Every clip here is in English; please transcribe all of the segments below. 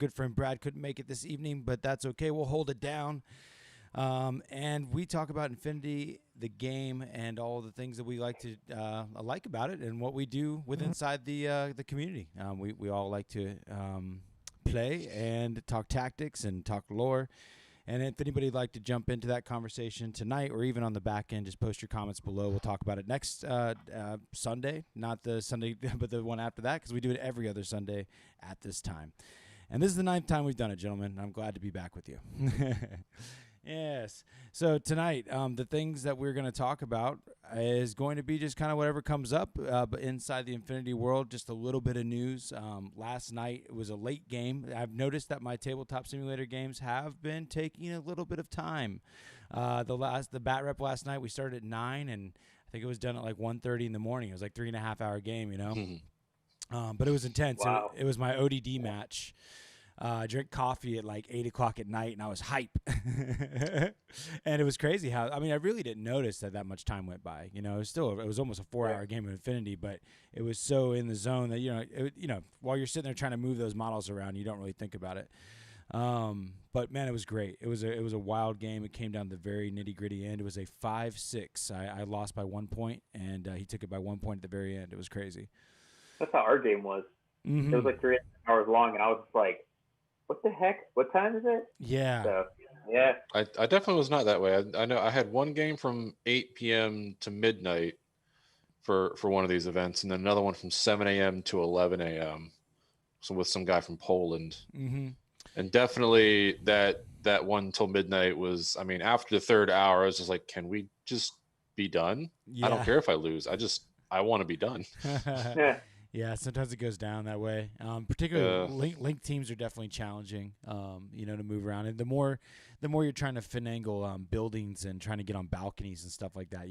good friend Brad couldn't make it this evening, but that's okay. We'll hold it down. And we talk about Infinity, the game, and all the things that we like to like about it, and what we do with inside the community. We all like to play and talk tactics and talk lore. And if anybody would like to jump into that conversation tonight or even on the back end, just post your comments below. We'll talk about it next Sunday, not the Sunday, but the one after that, because we do it every other Sunday at this time. And this is the 9th time we've done it, gentlemen. I'm glad to be back with you. Yes. So tonight, the things that we're going to talk about is going to be just kind of whatever comes up, but inside the Infinity world, just a little bit of news. Last night it was a late game. I've noticed that my tabletop simulator games have been taking a little bit of time. The bat rep last night, we started at 9, and I think it was done at like 1:30 in the morning. It was like 3.5-hour game, you know. But it was intense. Wow. It was my ODD match. I drank coffee at like 8 o'clock at night, and I was hype. And it was crazy how, I really didn't notice that much time went by. You know, it was almost a 4-hour game of Infinity, but it was so in the zone that, while you're sitting there trying to move those models around, you don't really think about it. But man, it was great. It was a wild game. It came down to the very nitty gritty end. It was a 5-6. I lost by 1 point, and he took it by 1 point at the very end. It was crazy. That's how our game was. Mm-hmm. It was like 3 hours long, and I was just like, what the heck? What time is it? Yeah. So, yeah. I definitely was not that way. I know I had one game from 8 p.m. to midnight for one of these events, and then another one from 7 a.m. to 11 a.m. So with some guy from Poland. Mm-hmm. And definitely that one till midnight was, after the 3rd hour, I was just like, can we just be done? Yeah. I don't care if I lose. I want to be done. Yeah. Yeah, sometimes it goes down that way. Particularly, link teams are definitely challenging, to move around. And the more you're trying to finagle buildings and trying to get on balconies and stuff like that,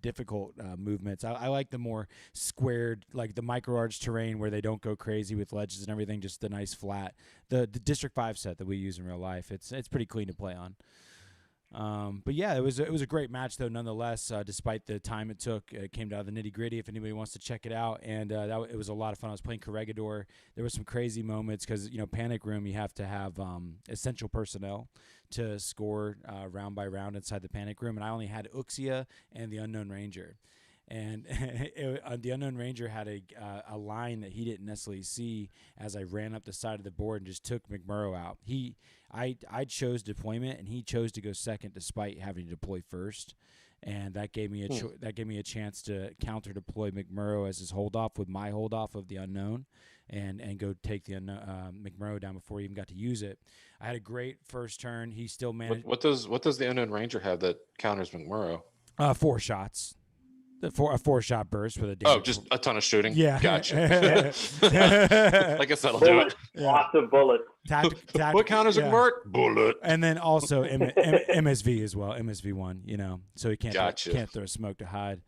difficult movements. I like the more squared, like the micro arch terrain where they don't go crazy with ledges and everything. Just the nice flat. The District 5 set that we use in real life. It's pretty clean to play on. But yeah, it was a great match though, nonetheless. Despite the time it took, it came down to the nitty gritty. If anybody wants to check it out, and it was a lot of fun. I was playing Corregidor. There were some crazy moments because Panic Room, you have to have essential personnel to score round by round inside the Panic Room, and I only had Uxia and the Unknown Ranger. And the Unknown Ranger had a line that he didn't necessarily see as I ran up the side of the board and just took McMurrow out. I chose deployment, and he chose to go second despite having to deploy first, and that gave me a chance to counter deploy McMurrow as his hold off with my hold off of the Unknown, and go take the McMurrow down before he even got to use it. I had a great first turn. He still managed. What does the Unknown Ranger have that counters McMurrow? 4 shots. A 4-shot burst with a damage. Oh, just a ton of shooting. Yeah. Gotcha. I guess that'll do it. Lots of bullets. What counters it work? Bullet. And then also MSV as well. MSV1, so he can't throw smoke to hide.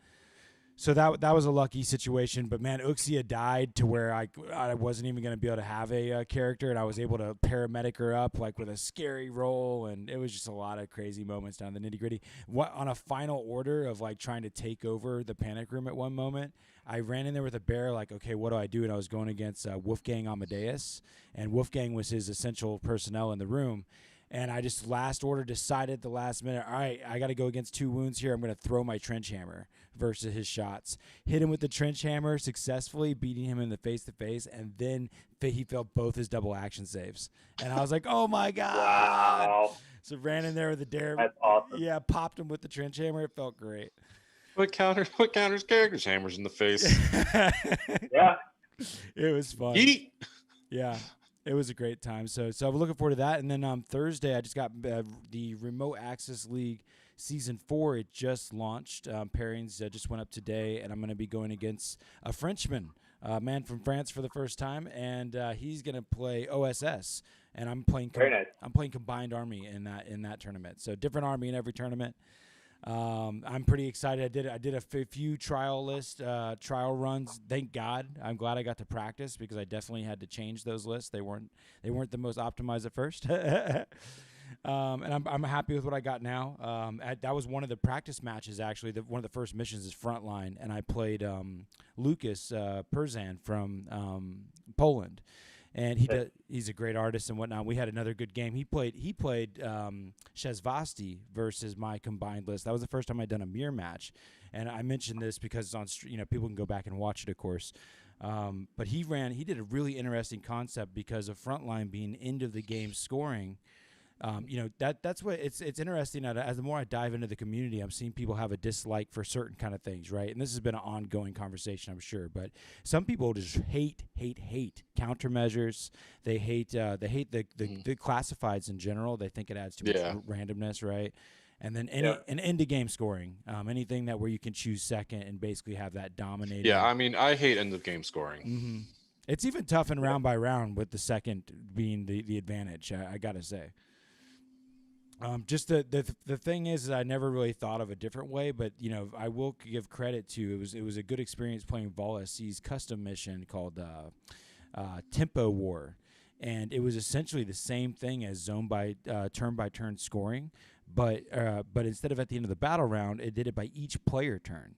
So that was a lucky situation, but man, Uxia died to where I wasn't even going to be able to have a character, and I was able to paramedic her up like with a scary roll, and it was just a lot of crazy moments down the nitty gritty. On a final order of like trying to take over the Panic Room at one moment, I ran in there with a bear, like, okay, what do I do? And I was going against Wolfgang Amadeus, and Wolfgang was his essential personnel in the room. And I just last order decided at the last minute, all right, I got to go against 2 wounds here. I'm going to throw my trench hammer versus his shots. Hit him with the trench hammer successfully, beating him in the face-to-face, and then he failed both his double action saves. And I was like, oh, my God. Wow. So ran in there with the dare. That's awesome. Yeah, popped him with the trench hammer. It felt great. What counters characters? Hammers in the face. Yeah. It was fun. Yeet. Yeah. It was a great time. So I'm looking forward to that. And then Thursday, I just got the Remote Access League Season 4. It just launched. Pairings just went up today, and I'm going to be going against a Frenchman, a man from France for the first time, and he's going to play OSS. And I'm playing I'm playing Combined Army in that tournament. So different army in every tournament. I'm pretty excited. I did a few trial runs. Thank God. I'm glad I got to practice because I definitely had to change those lists. They weren't the most optimized at first. And I'm happy with what I got now. That was one of the practice matches, actually. One of the first missions is Frontline, and I played Lucas Perzan from Poland. and he's a great artist and whatnot. We had another good game. He played Shezvasti versus my combined list. That was the first time I'd done a mirror match, and I mentioned this because it's on people can go back and watch it, of course. But he did a really interesting concept because of frontline being end of the game scoring. That's what it's interesting. As the more I dive into the community, I'm seeing people have a dislike for certain kind of things, right? And this has been an ongoing conversation, I'm sure. But some people just hate countermeasures. They hate the classifieds in general. They think it adds too much randomness, right? And then end of game scoring, anything that where you can choose second and basically have that dominating. Yeah, I mean, I hate end of game scoring. Mm-hmm. It's even tough in round by round with the second being the advantage. I gotta say. Just the thing is I never really thought of a different way, but I will give credit to it was a good experience playing Vol SC's custom mission called Tempo War, and it was essentially the same thing as zone by turn scoring, but instead of at the end of the battle round, it did it by each player turn.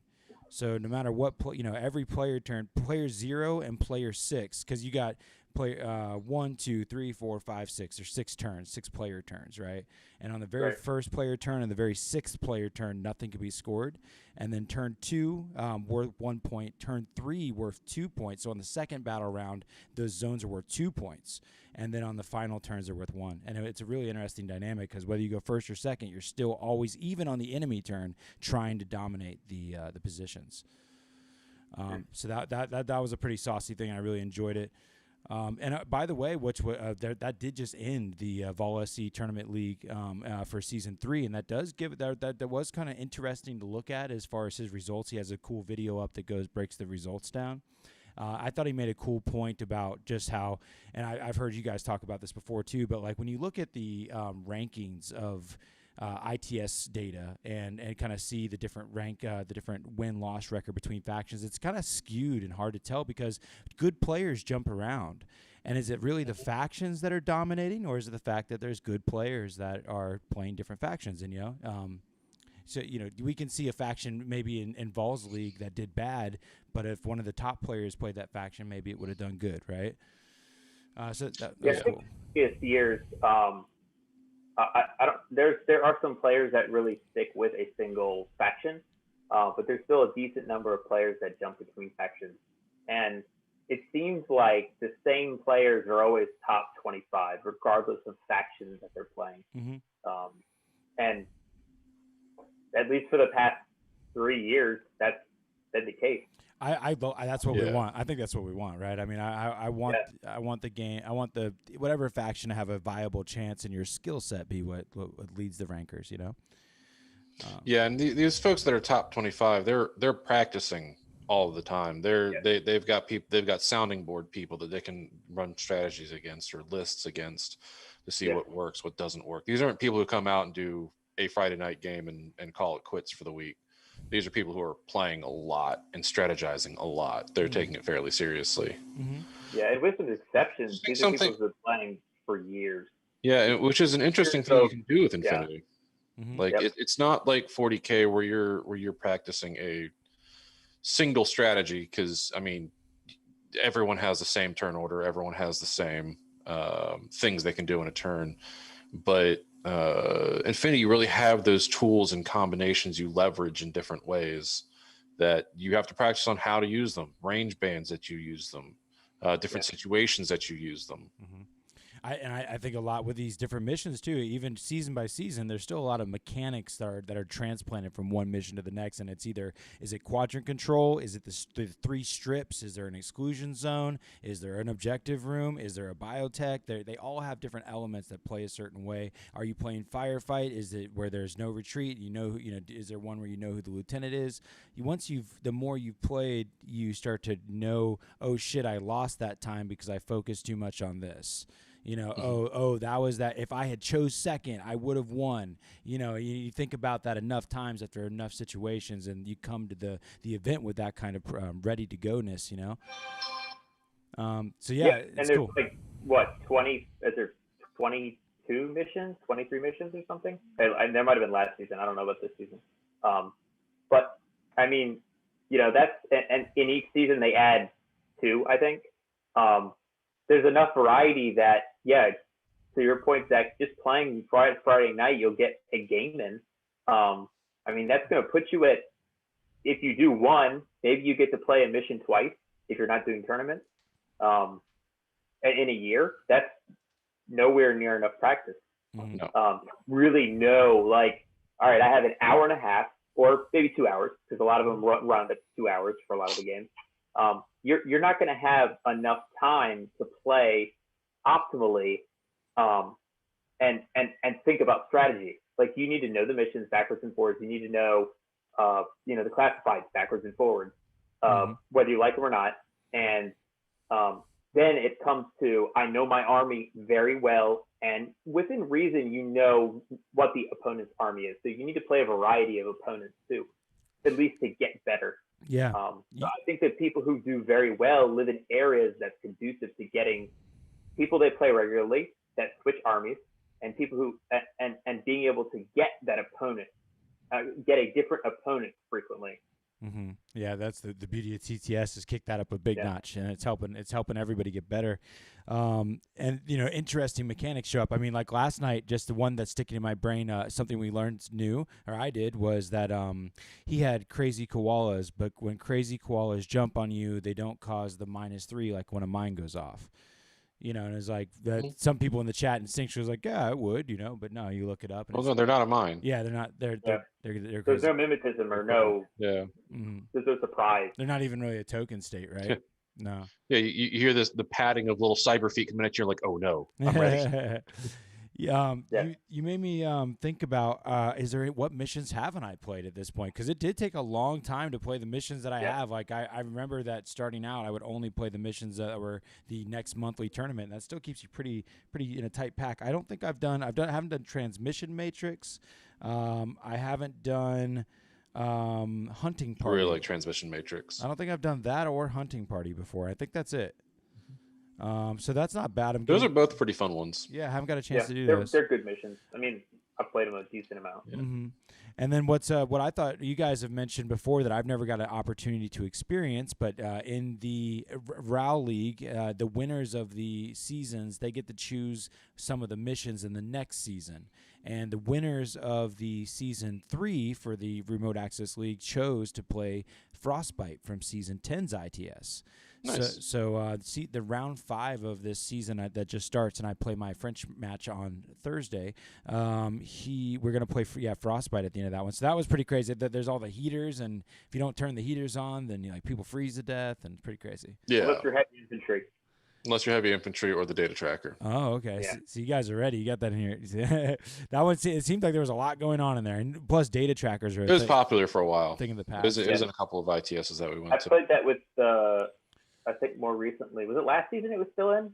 So no matter what every player turn, player 0 and player 6, because you got player 1, 2, 3, 4, 5, 6 or 6 turns, 6 player turns, right? And on the very first player turn and the very 6th player turn, nothing can be scored. And then turn 2 worth 1 point, turn 3 worth 2 points. So on the second battle round, those zones are worth 2 points. And then on the final turns, they're worth 1. And it's a really interesting dynamic because whether you go first or second, you're still always, even on the enemy turn, trying to dominate the positions. So that was a pretty saucy thing. I really enjoyed it. And by the way, that did just end the Vol SC Tournament League for Season 3, and that does give that was kind of interesting to look at as far as his results. He has a cool video up that breaks the results down. I thought he made a cool point about just how, and I've heard you guys talk about this before too, but like when you look at the rankings of ITS data and kind of see the different the different win-loss record between factions, it's kind of skewed and hard to tell because good players jump around. And is it really the factions that are dominating, or is it the fact that there's good players that are playing different factions? And so we can see a faction maybe in Vol's league that did bad, but if one of the top players played that faction, maybe it would have done good, right? So that was cool. Previous years, I don't. There are some players that really stick with a single faction, but there's still a decent number of players that jump between factions, and it seems like the same players are always top 25, regardless of factions that they're playing. Mm-hmm. And at least for the past 3 years, that's been the case. That's what we want. I think that's what we want, right? I mean, I want the game. I want the whatever faction to have a viable chance, and your skill set be what leads the rankers. Yeah, and these folks that are top 25, they're practicing all the time. They've got sounding board people that they can run strategies against or lists against to see what works, what doesn't work. These aren't people who come out and do a Friday night game and call it quits for the week. These are people who are playing a lot and strategizing a lot. They're taking it fairly seriously. Mm-hmm. Yeah, and with some exceptions, these are people who've been playing for years. Yeah, which is an interesting thing you can do with Infinity. Yeah. Mm-hmm. Like it's not like 40K where you're practicing a single strategy, because I mean everyone has the same turn order, everyone has the same things they can do in a turn, but Infinity, you really have those tools and combinations you leverage in different ways that you have to practice on how to use them, range bands that you use them, different situations that you use them. Mm-hmm. I think a lot with these different missions too, even season by season, there's still a lot of mechanics that are transplanted from one mission to the next. And it's is it quadrant control? Is it the 3 strips? Is there an exclusion zone? Is there an objective room? Is there a biotech? They all have different elements that play a certain way. Are you playing firefight? Is it where there's no retreat? Is there one where you know who the lieutenant is? The more you've played, you start to know, oh shit, I lost that time because I focused too much on this. That was that. If I had chose second, I would have won. You think about that enough times after enough situations, and you come to the event with that kind of ready to go ness. So and it's there's cool. Like what 20? Is there 22 missions, 23 missions, or something? And there might have been last season. I don't know about this season. But I mean, that's and in each season they add 2, I think. there's enough variety that, yeah, to your point, Zach, just playing Friday night, you'll get a game in. I mean, that's going to put you at, if you do one, maybe you get to play a mission twice if you're not doing tournaments. In a year, that's nowhere near enough practice. No. Really know, like, all right, I have an hour and a half or maybe 2 hours, because a lot of them run up 2 hours for a lot of the games. You're not going to have enough time to play optimally and think about strategy. Like, you need to know the missions backwards and forwards. You need to know, the classifieds backwards and forwards, whether you like them or not. And then it comes to, I know my army very well, and within reason, you know what the opponent's army is. So you need to play a variety of opponents too, at least to get better. Yeah. So I think that people who do very well live in areas that's conducive to getting people they play regularly that switch armies, and people who and being able to get that opponent, get a different opponent frequently. Mm-hmm. Yeah, that's the beauty of TTS, is kick that up a big notch, and it's helping everybody get better. And interesting mechanics show up. I mean, like last night, just the one that's sticking in my brain, something we learned new, or I did, was that he had crazy koalas, but when crazy koalas jump on you, they don't cause the -3 like when a mine goes off. And it's like that. Some people in the chat instinctually was like, yeah, it would, but no, you look it up. And no, they're not a mine. Yeah, they're not. They're There's no mimetism or no. Yeah. There's no surprise. They're not even really a token state, right? No. Yeah, you hear the padding of little cyber feet coming at you. You're like, oh no, I'm ready. You made me think about what missions haven't I played at this point? Because it did take a long time to play the missions that I have. Like I remember that starting out, I would only play the missions that were the next monthly tournament. And that still keeps you pretty in a tight pack. I don't think I haven't done Transmission Matrix. I haven't done Hunting Party. Really like Transmission Matrix. I don't think I've done that or Hunting Party before. I think that's it. So that's not bad. Those are both pretty fun ones. Yeah, I haven't got a chance to do those. They're good missions. I mean, I've played them a decent amount. Yeah. Mm-hmm. And then what I thought you guys have mentioned before that I've never got an opportunity to experience, but in the RAL League, the winners of the seasons, they get to choose some of the missions in the next season. And the winners of the season 3 for the Remote Access League chose to play Frostbite from season 10's ITS. Nice. So the round 5 of this season that just starts, and I play my French match on Thursday. We're gonna play Frostbite at the end of that one. So that was pretty crazy. There's all the heaters, and if you don't turn the heaters on, then people freeze to death, and it's pretty crazy. Yeah. Unless you're heavy infantry. Unless you're heavy infantry or the data tracker. Oh, okay. Yeah. So you guys are ready. You got that in here. That one, it seemed like there was a lot going on in there, and plus data trackers are. It was popular for a while. Thing in the past. It was in a couple of ITSs that we went to. I played that with I think more recently. Was it last season it was still in?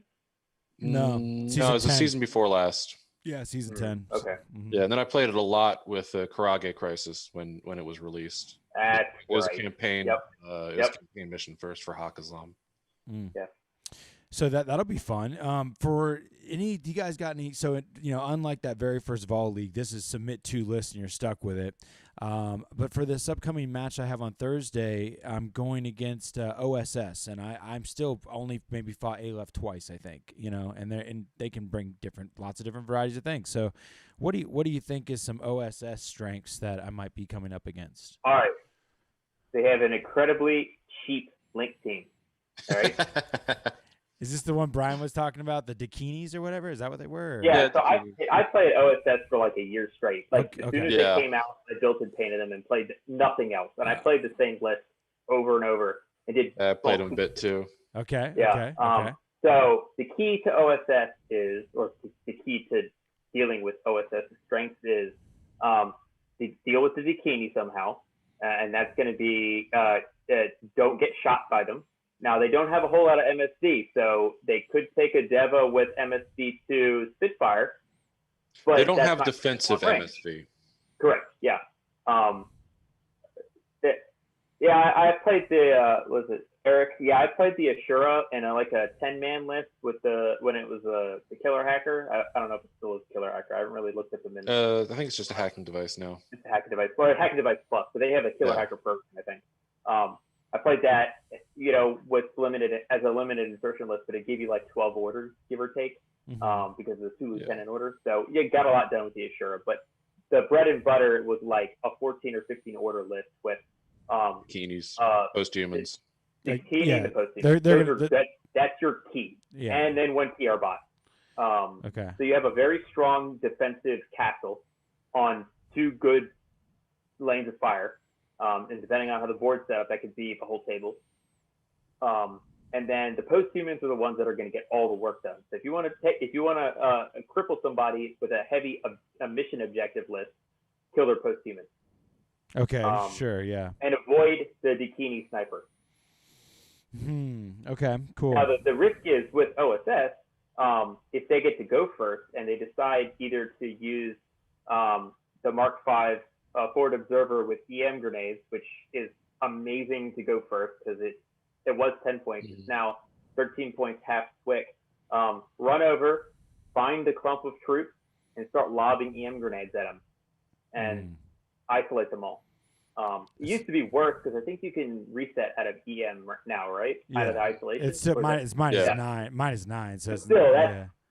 No. No, it was the season before last. Yeah, season 10. Okay. Mm-hmm. Yeah, and then I played it a lot with Karage Crisis when it was released. That's it was right. a campaign. Yep. It was a campaign mission first for Hakazam. Yeah. So that'll be fun. For do you guys got any? So unlike that very first Vol League, this is submit to list and you're stuck with it. But for this upcoming match I have on Thursday, I'm going against OSS, and I'm still only maybe fought Aleph twice, I think. And they can bring lots of different varieties of things. So, what do you think is some OSS strengths that I might be coming up against? All right. They have an incredibly cheap link team. All right. Is this the one Brian was talking about, the Dakinis or whatever? Is that what they were? Yeah, so I played OSS for like a year straight. Like as soon as they came out, I built and painted them and played nothing else. And I played the same list over and over and did. I played them a bit too. Okay. Yeah. Okay. So the key to OSS is, or the key to dealing with OSS strengths is, to deal with the Dakini somehow, and that's going to be don't get shot by them. Now, they don't have a whole lot of MSD, so they could take a Deva with MSD to Spitfire. But they don't have defensive MSD. Correct, yeah. I played was it Eric? Yeah, I played the Ashura in a 10-man list with when it was the Killer Hacker. I don't know if it still is Killer Hacker. I haven't really looked at them in. I think it's just a hacking device now. It's a hacking device, or a hacking device plus. So they have a Killer Hacker program, I think. I played that, with limited insertion list, but it gave you like 12 orders, give or take, because of the 2 lieutenant orders. So you got a lot done with the Ashura, but the bread and butter was like a 14 or 15 order list with bikinis, post-humans. The bikini, the post-humans. That's your key. Yeah. And then 1 PR bot. Okay. So you have a very strong defensive castle on 2 good lanes of fire. And depending on how the board's set up, that could be the whole table. And then the post-humans are the ones that are going to get all the work done. So if you want to cripple somebody with a heavy mission objective list, kill their post-humans. Okay, sure, yeah. And avoid the bikini sniper. Okay, cool. Now the risk is with OSS, if they get to go first and they decide either to use the Mark V forward observer with EM grenades, which is amazing to go first because it was 10 points. It's now 13 points, half quick. Run over, find the clump of troops, and start lobbing EM grenades at them, and isolate them all. It used to be worse because I think you can reset out of EM now, right? Yeah. Out of the isolation. It's minus 9. -9. So still,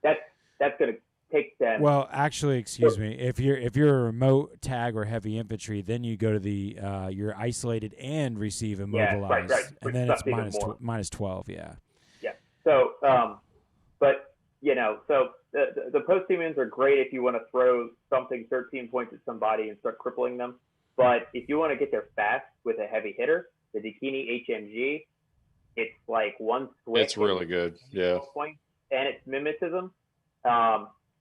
that's going to take them. Well, actually, excuse me. If you're a remote tag or heavy infantry, then you go to the you're isolated and receive immobilized, right. and then it's minus 12. Yeah. Yeah. So, but so the post-humans are great if you want to throw something 13 points at somebody and start crippling them. But if you want to get there fast with a heavy hitter, the Bikini HMG, it's like 1 switch. It's really good. Yeah. Points, and it's mimetism.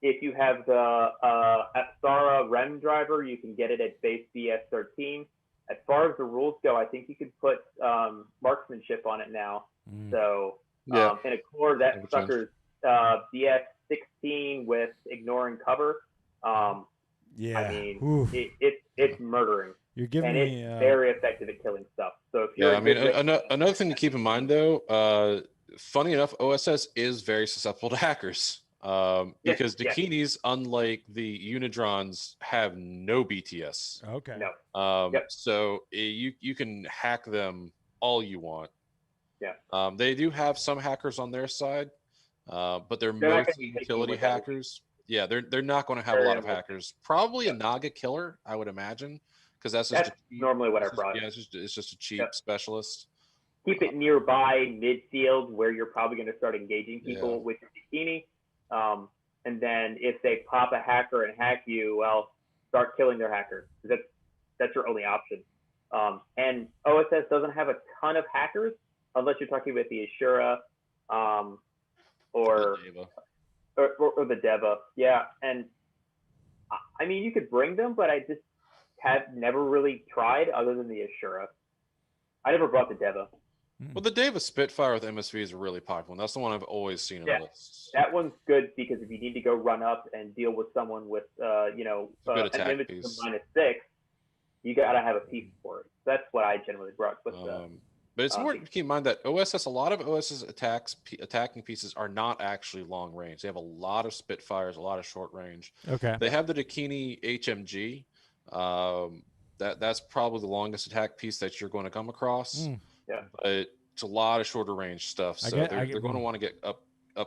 If you have the Astara REM driver, you can get it at base BS 13. As far as the rules go, I think you could put marksmanship on it now. So in a core, that sucker's BS 16 with ignoring cover. Yeah. I mean, it's murdering. You're giving and me it's very effective at killing stuff. So if you're another thing to keep in mind though, funny enough, OSS is very susceptible to hackers. Because bikinis, unlike the Unidrons, have no BTS. Okay. No. So you can hack them all you want. Yeah. They do have some hackers on their side, but they're mostly utility hackers. Yeah, they're not going to have a lot of hackers. Probably a Naga killer, I would imagine, because that's normally what I brought. Yeah, it's just a cheap specialist. Keep it nearby midfield where you're probably going to start engaging people with your bikini. And then if they pop a hacker and hack you, well, start killing their hackers. That's your only option. And OSS doesn't have a ton of hackers unless you're talking about the Ashura, or the Deva. Yeah. And I mean, you could bring them, but I just have never really tried other than the Ashura. I never brought the Deva. Well, the Deva Spitfire with MSV is really popular, and that's the one I've always seen in the lists. That one's good because if you need to go run up and deal with someone with, an image of -6, you got to have a piece for it. That's what I generally brought. But it's important to keep in mind that OSS, a lot of OSS attacking pieces are not actually long range. They have a lot of Spitfires, a lot of short range. Okay. They have the Dakini HMG. That's probably the longest attack piece that you're going to come across. Yeah, but it's a lot of shorter range stuff, so they're going to want to get up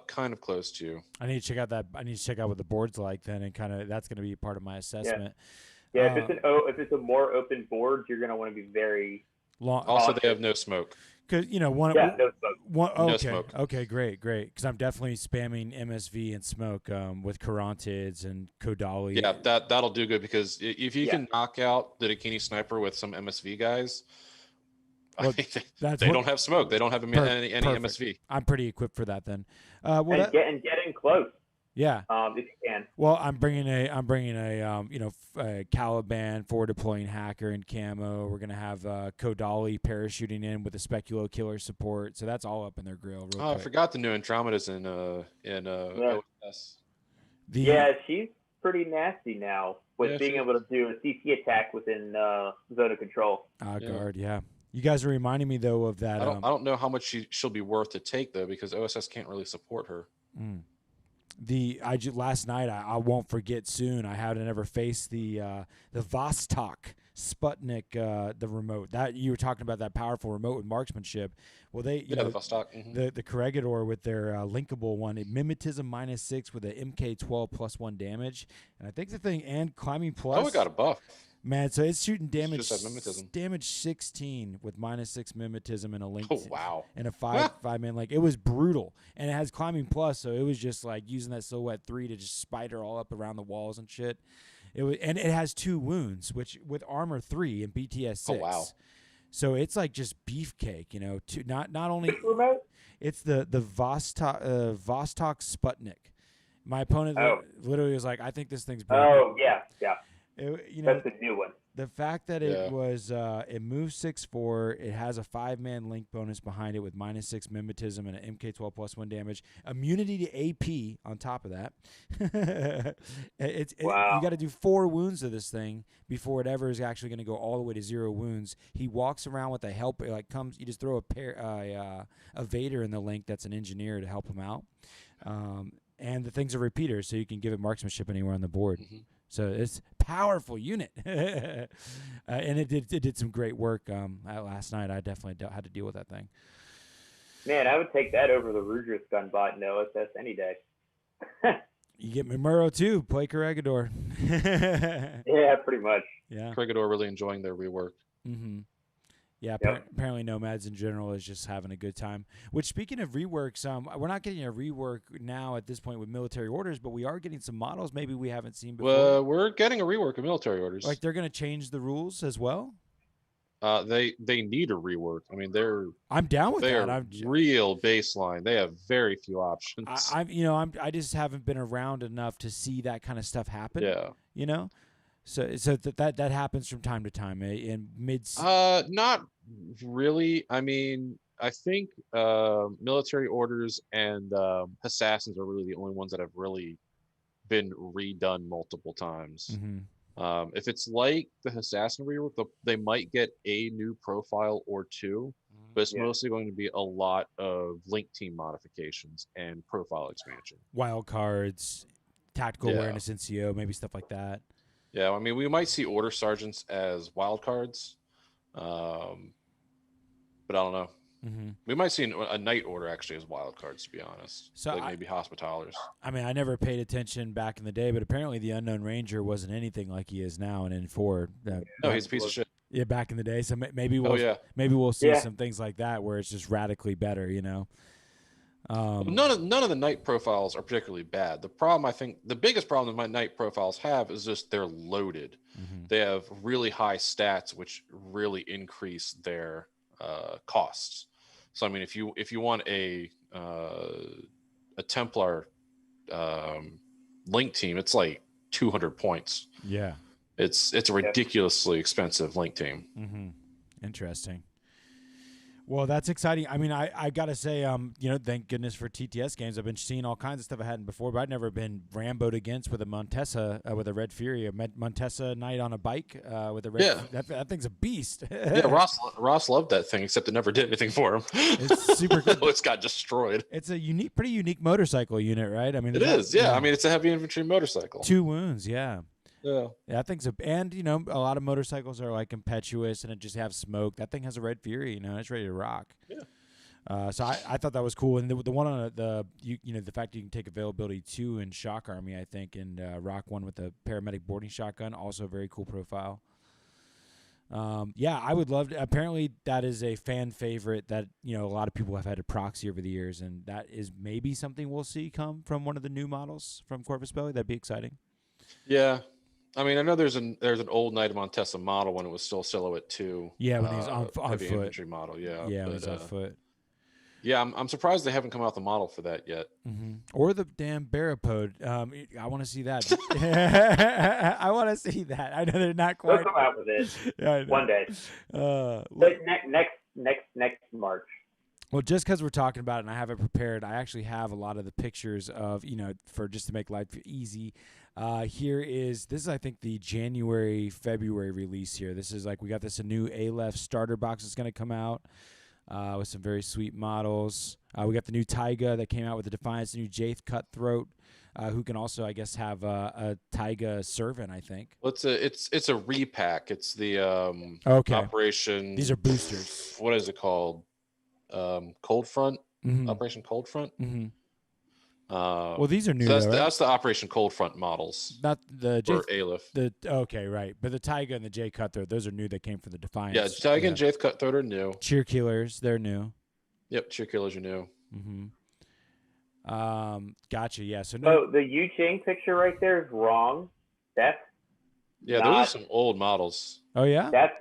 kind of close to you. I need to check out what the board's like then, and kind of that's going to be part of my assessment. Yeah, if it's a more open board, you're going to want to be very long. Also, they have no smoke. Because no smoke. No smoke. Okay, great. Because I'm definitely spamming MSV and smoke with Carontids and Kodali. Yeah, that'll do good because if you can knock out the Dakini sniper with some MSV guys. Well, they don't have smoke. They don't have any MSV. I'm pretty equipped for that then. Get in close. Yeah. If you can. Well, I'm bringing a Caliban forward deploying hacker and camo. We're gonna have Kodali parachuting in with a speculo killer support. So that's all up in their grill. Real quick. I forgot the new Andromeda's in OS. She's pretty nasty now with being able to do a CC attack within zone of control. Guard, yeah. You guys are reminding me though of that. I don't know how much she'll be worth to take though, because OSS can't really support her. Last night I won't forget soon. I had to never face the Vostok Sputnik, the remote that you were talking about, that powerful remote with marksmanship. Well, they you know the Vostok. Mm-hmm. the Corregidor with their linkable one, mimetism -6 with a MK12 +1 damage, and I think the thing and climbing plus. Oh, it got a buff. Man, so it's shooting damage just mimetism. damage 16 with -6 mimetism and a link. Oh wow! And a five man link. It was brutal, and it has climbing plus, so it was just like using that silhouette 3 to just spider all up around the walls and shit. It was, and it has 2 wounds, which with armor 3 and BTS 6. Oh wow! So it's like just beefcake, you know. Not only it's the Vostok Sputnik. My opponent literally was like, "I think this thing's broken." Oh yeah. That's a new one. The fact that it was it moves 6/4, it has a 5-man link bonus behind it with -6 mimetism and an MK12 +1 damage, immunity to AP on top of that. You got to do 4 wounds to this thing before it ever is actually going to go all the way to 0 wounds. He walks around with a help, like you just throw a Vader in the link that's an engineer to help him out, and the thing's a repeater, so you can give it marksmanship anywhere on the board. Mm-hmm. So it's a powerful unit, and it did some great work last night. I definitely had to deal with that thing. Man, I would take that over the Rudris gunbot in OSS any day. You get Mimuro too. Play Corregidor. Yeah, pretty much. Yeah, Corregidor really enjoying their rework. Mm-hmm. Yeah, apparently Nomads in general is just having a good time. Which, speaking of reworks, we're not getting a rework now at this point with military orders, but we are getting some models maybe we haven't seen before. Well, we're getting a rework of military orders. Like they're going to change the rules as well? They need a rework. I mean, I'm down with that. I'm real baseline. They have very few options. I just haven't been around enough to see that kind of stuff happen. Yeah. You know? So that happens from time to time in mid. Not really. I mean, I think military orders and assassins are really the only ones that have really been redone multiple times. Mm-hmm. If it's like the assassin rework, they might get a new profile or 2, but it's mostly going to be a lot of link team modifications and profile expansion. Wild cards, tactical awareness NCO, maybe stuff like that. Yeah, I mean, we might see order sergeants as wild cards, but I don't know. Mm-hmm. We might see a knight order actually as wild cards, to be honest. So like maybe hospitallers. I mean, I never paid attention back in the day, but apparently the Unknown Ranger wasn't anything like he is now in N4. No, he's a piece of shit. Yeah, back in the day. So maybe we'll see some things like that where it's just radically better, you know. None of the knight profiles are particularly bad. The problem, I think, the biggest problem that my knight profiles have is just they're loaded. Mm-hmm. They have really high stats, which really increase their costs. So I mean, if you want a Templar link team, it's like 200 points. Yeah, it's a ridiculously expensive link team. Mm-hmm. Interesting. Well, that's exciting. I mean, I gotta say, thank goodness for TTS games. I've been seeing all kinds of stuff I hadn't before, but I'd never been Ramboed against with a Montesa with a Red Fury, a Montesa knight on a bike with a red. Yeah. That thing's a beast. Yeah, Ross loved that thing, except it never did anything for him. It's super good. It's got destroyed. It's a pretty unique motorcycle unit, right? I mean, it is. Yeah, I mean, it's a heavy infantry motorcycle. 2 wounds. Yeah. Yeah, that thing's and a lot of motorcycles are like impetuous and it just have smoke. That thing has a Red Fury, it's ready to rock. Yeah. So I thought that was cool, and the one on the fact you can take availability 2 in Shock Army, I think, and rock one with the paramedic boarding shotgun, also a very cool profile. I would love to. Apparently, that is a fan favorite that a lot of people have had a proxy over the years, and that is maybe something we'll see come from one of the new models from Corvus Belli. That'd be exciting. Yeah. I mean, I know there's an old Knight of Montesa model when it was still Silhouette 2. Yeah, when he's on heavy foot. Infantry model. Yeah. Yeah, when he's on foot. Yeah, I'm surprised they haven't come out with the model for that yet. Mm-hmm. Or the damn Barapode. I want to see that. I want to see that. I know they're not quite. They'll come out with it one day. Next March. Well, just because we're talking about it and I have it prepared, I actually have a lot of the pictures of, for just to make life easy. This is, I think, the February release here. This is we got a new Aleph starter box that's going to come out with some very sweet models. We got the new Taiga that came out with the Defiance, the new Jaith Cutthroat. who can also, I guess, have a Taiga servant, I think. Well, it's a repack. It's the Okay. Operation. These are boosters. What is it called? Cold Front. Mm-hmm. Operation Cold Front. Mm-hmm. Well, these are new. So though, right? that's the Operation Cold Front models. Not the for Aleph. Okay, right. But the Taiga and the J Cutthroat, those are new. That came from the Defiance. Yeah, Taiga and J Cutthroat are new. Cheer Killers, they're new. Yep, Cheer Killers are new. Mm-hmm. Gotcha. Yeah. So the Yu Ching picture right there is wrong. That's those are some old models. Oh yeah. That's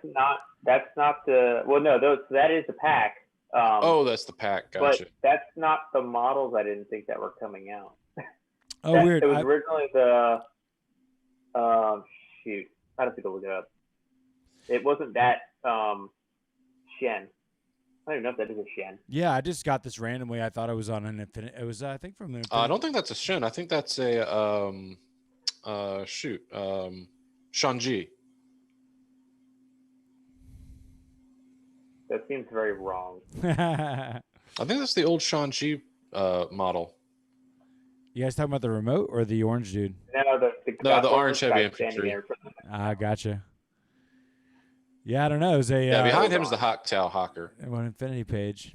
not the. Well, no, that is the pack. That's the pack. Gotcha. But that's not the models. I didn't think that were coming out. Weird. It was originally the. Shoot, I have to go look it up. It wasn't that Shen. I don't even know if that is a Shen. Yeah, I just got this randomly. I thought it was on an Infinite. It was, I think, from an Infinite. I don't think that's a Shen. I think that's a Shanji. That seems very wrong. I think that's the old Shanji model. You guys talking about the remote or the orange dude? No, the orange heavy infantry. Gotcha. Yeah, I don't know. It was behind him is the Hawktail Hawker. One Infinity page.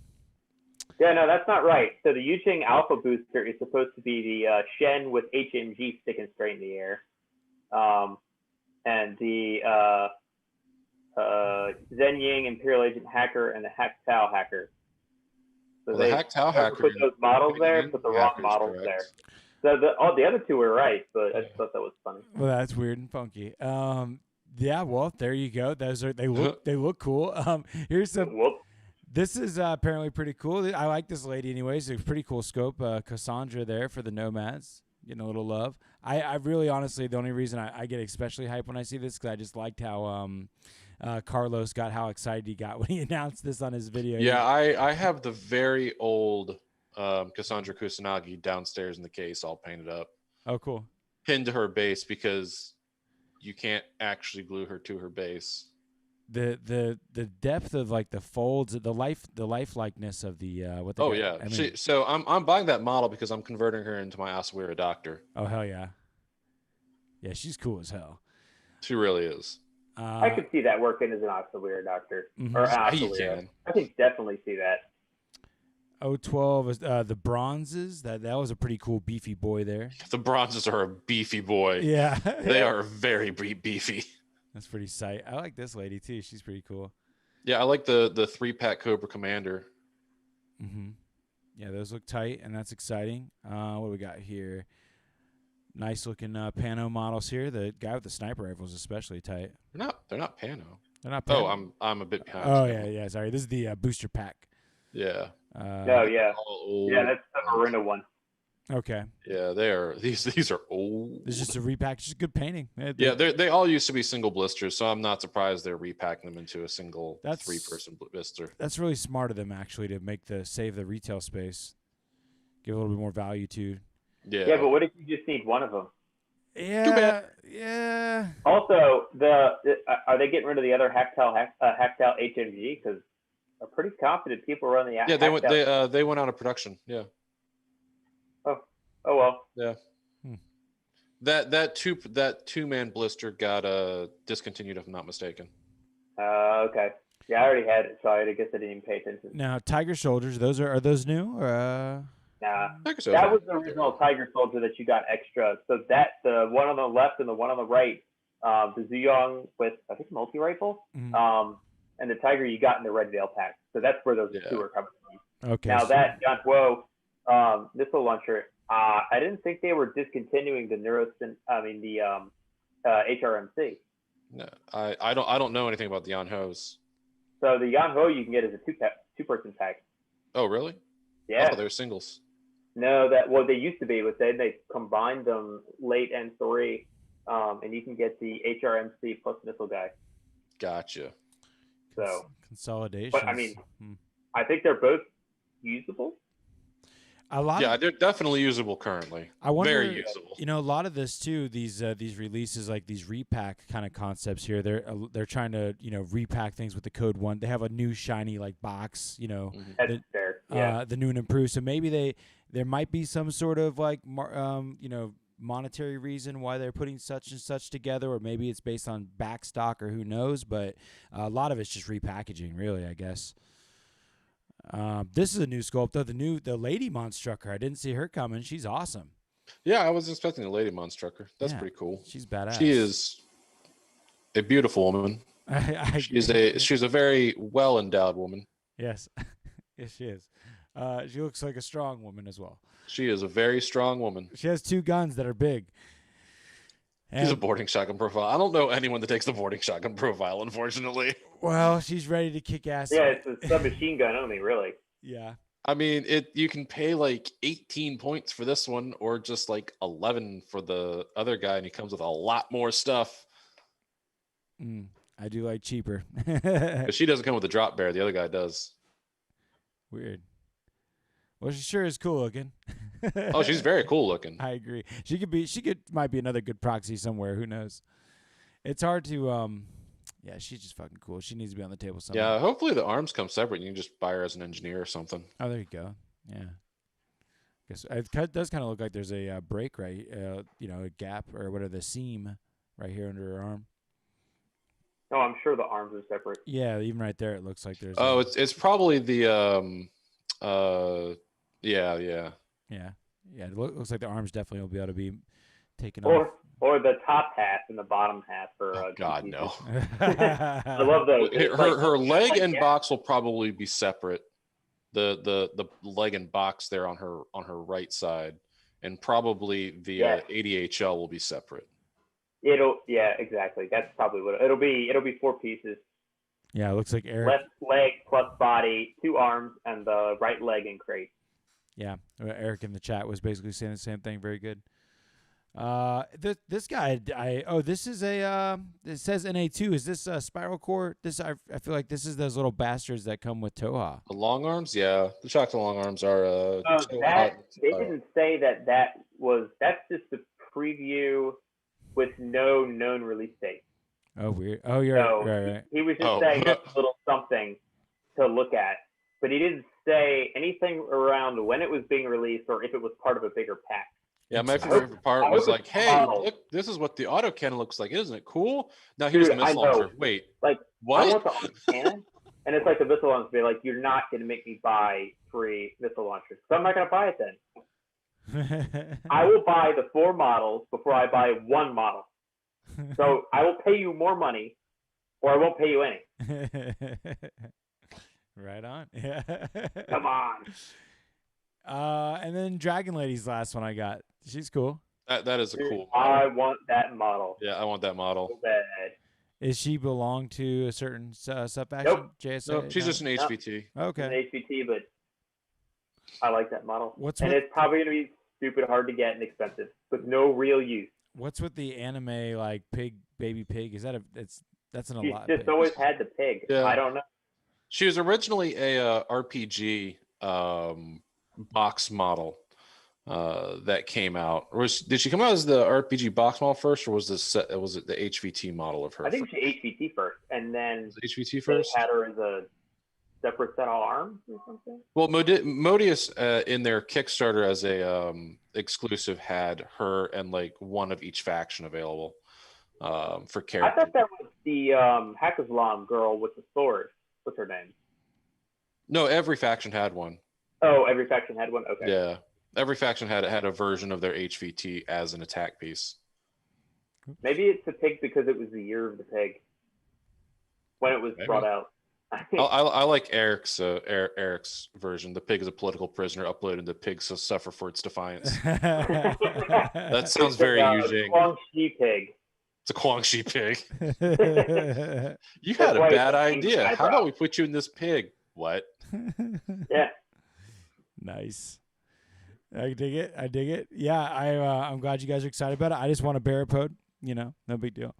Yeah, no, that's not right. So the Yuching Alpha Booster is supposed to be the Shen with HMG sticking straight in the air. And the Zen Ying Imperial Agent Hacker and the Hawktail Hacker. So the Hawktail Hacker put those models there, put the wrong models there. So the other two were right, but I just thought that was funny. Well, that's weird and funky. Yeah, well, there you go. Those are they look cool. Here's some. Whoop. This is apparently pretty cool. I like this lady anyways. It's a pretty cool scope. Cassandra there for the Nomads, getting a little love. I really, honestly, the only reason I get especially hyped when I see this because I just liked how Carlos got how excited he got when he announced this on his video. Yeah, I have the very old Cassandra Kusanagi downstairs in the case, all painted up. Oh, cool. Pinned to her base because you can't actually glue her to her base. The depth of like the folds, the lifelikeness of the what. Oh yeah. I mean, so I'm buying that model because I'm converting her into my Asawira Doctor. Oh hell yeah. Yeah, she's cool as hell. She really is. I could see that working as an Asawira Doctor or Asawira. I can definitely see that. 012 is the bronzes. That was a pretty cool beefy boy there. The bronzes are a beefy boy. Yeah. They are very beefy. That's pretty sight. I like this lady too. She's pretty cool. Yeah, I like the 3-pack Cobra Commander. Mm-hmm. Yeah, those look tight, and that's exciting. What do we got here? Nice looking Pano models here. The guy with the sniper rifle is especially tight. They're not Pano. They're not Pano. Oh, I'm a bit behind. Oh yeah. Sorry, this is the booster pack. Yeah. Yeah, that's the Marina one. Okay. Yeah, they are. These are old. It's just a repack. Just a good painting. They all used to be single blisters, so I'm not surprised they're repacking them into a single 3-person blister. That's really smart of them actually to save the retail space, give a little bit more value to. Yeah. Yeah, but what if you just need one of them? Yeah. Too bad. Yeah. Also, are they getting rid of the other Hawktail HMG? Because I'm pretty confident people run the they went out of production. Yeah. Oh well. Yeah. That 2-man blister got discontinued if I'm not mistaken. Okay. Yeah, I already had it, so I guess I didn't even pay attention. Now, Tiger Soldiers, are those new or? Nah, that was the original Tiger Soldier that you got extra. So the one on the left and the one on the right, the Zuyong with I think multi rifle, and the Tiger you got in the Red Veil pack. So that's where those two are coming from. Okay. Now that Yan Huo missile launcher, I didn't think they were discontinuing the HRMC. No, I don't know anything about the Yan Hos. So the Yan Huo you can get as a two-person pack. Oh really? Yeah. Oh, they're singles. No, they used to be, but then they combined them late N3, and you can get the HRMC plus missile guy. Gotcha. So consolidation. But I mean, I think they're both usable. They're definitely usable currently. I wonder, very usable. You know, a lot of this too. These releases, like these repack kind of concepts here. They're trying to repack things with the code 1. They have a new shiny like box. That's fair. the new and improved. So maybe there might be some sort of like monetary reason why they're putting such and such together, or maybe it's based on back stock, or who knows. But a lot of it's just repackaging, really, I guess. This is a new sculpt though. The Lady Monstrucker. I didn't see her coming. She's awesome. Yeah, I was expecting a Lady Monstrucker. That's pretty cool. She's badass. She is a beautiful woman. She's a very well endowed woman. Yes, yes, she is. She looks like a strong woman as well. She is a very strong woman. She has 2 guns that are big. She's a boarding shotgun profile. I don't know anyone that takes the boarding shotgun profile, unfortunately. Well, she's ready to kick ass. Yeah, it's a submachine gun only, really. Yeah. I mean, you can pay like 18 points for this one, or just like 11 for the other guy, and he comes with a lot more stuff. I do like cheaper. But she doesn't come with a drop bear. The other guy does. Weird. Well, she sure is cool looking. Oh, she's very cool looking. I agree. Might be another good proxy somewhere. Who knows? It's hard to, yeah, she's just fucking cool. She needs to be on the table somewhere. Yeah, hopefully the arms come separate. You can just buy her as an engineer or something. Oh, there you go. Yeah. Guess it does kind of look like there's a break, right? A gap or whatever, the seam right here under her arm. Oh, I'm sure the arms are separate. Yeah, even right there, it looks like there's. Oh, it's probably the yeah. Yeah. It looks like the arms definitely will be able to be taken off. Or the top half and the bottom half for. Oh, God, no. I love those. Her leg and box will probably be separate. The leg and box there on her right side, and probably the ADHL will be separate. Exactly. That's probably what it'll be. It'll be 4 pieces. Yeah, it looks like Eric. Left leg plus body, 2 arms, and the right leg and crate. Yeah, Eric in the chat was basically saying the same thing. Very good. This guy, this is it says NA2. Is this a spiral core? I feel like this is those little bastards that come with Toha. The long arms, yeah. The chocolate long arms are. They didn't say that's just the preview with no known release date. Oh, weird. Oh, you're right. He was just saying that's a little something to look at, but he didn't say anything around when it was being released or if it was part of a bigger pack. Yeah, my favorite part was like, hey, look, this is what the autocannon looks like. Isn't it cool? Now here's the missile launcher. Wait, like, what? I want the autocannon, and it's like the missile launcher. Be like, you're not going to make me buy 3 missile launchers, so I'm not going to buy it then. I will buy the 4 models before I buy 1 model. So I will pay you more money, or I won't pay you any. Right on. Yeah. Come on. And then Dragon Lady's last one I got. She's cool. That is a cool model. I want that model. Yeah, I want that model. So bad. Is she belong to a certain sub-faction? Nope. JSA? Nope, she's just an HVT. Okay. An HVT, but I like that model. It's probably going to be stupid hard to get and expensive, with no real use. What's with the anime like baby pig? Is that that's an a lot? She's just always had the pig. Yeah. I don't know. She was originally a RPG box model that came out. Did she come out as the RPG box model first, or was it the HVT model of her? I think she HVT first, and then HVT first. They had her as a separate set of arms or something. Well, Modius in their Kickstarter as a exclusive had her and like one of each faction available for character. I thought that was the Hackazlam girl with the sword. What's her name? No, every faction had one. Oh, every faction had one? Okay. Yeah. Every faction had a version of their HVT as an attack piece. Maybe it's the pig because it was the year of the pig when it was brought out. I like Eric's version. The pig is a political prisoner uploaded to pigs to suffer for its defiance. That sounds very Yujing. Guangxi pig. It's a Guangxi pig. You had a bad idea. How about we put you in this pig? What? Yeah. Nice. I dig it. Yeah, I'm glad you guys are excited about it. I just want a Barapode. No big deal.